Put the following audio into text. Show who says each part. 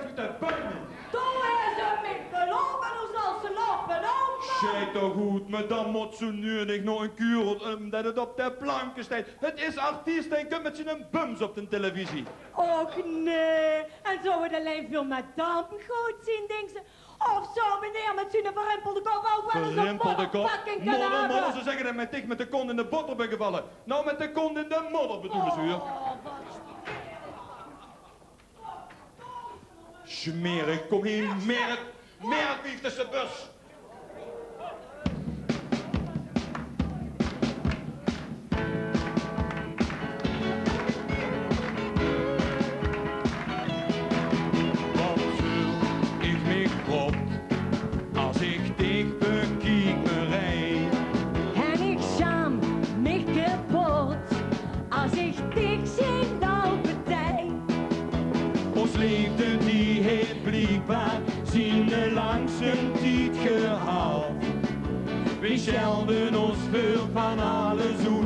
Speaker 1: dat u te buinen.
Speaker 2: Toen is ze met gelopen, hoe zal ze lopen ook?
Speaker 1: Zij toch goed, maar dan moet ze nu nog een kuur omdat het op de planken staat. Het is artiest en kunt met zijn bums op de televisie.
Speaker 2: Och nee, en zou het alleen veel met dampen goed zien, denkt ze. Of zou meneer met zijn verrimpelde kop ook wel eens een
Speaker 1: Verrimpelde kop?
Speaker 2: modderpakking kunnen
Speaker 1: Modder,
Speaker 2: hebben?
Speaker 1: ze zeggen dat met dicht met de kont in de botter ben gevallen. Nou, met de kont in de modder bedoelen ze hier.
Speaker 2: Oh, wat
Speaker 1: Smerig, kom heen, merk wie tussen de bus. Wat zul ik me God als ik dich bekiek me rij.
Speaker 2: En ik schaam mich kapot als ik dich zie nou partij.
Speaker 1: Ons liefde die heeft blijkbaar zijn langzaam tijd gehaald. We schelden ons veel van alle zoen.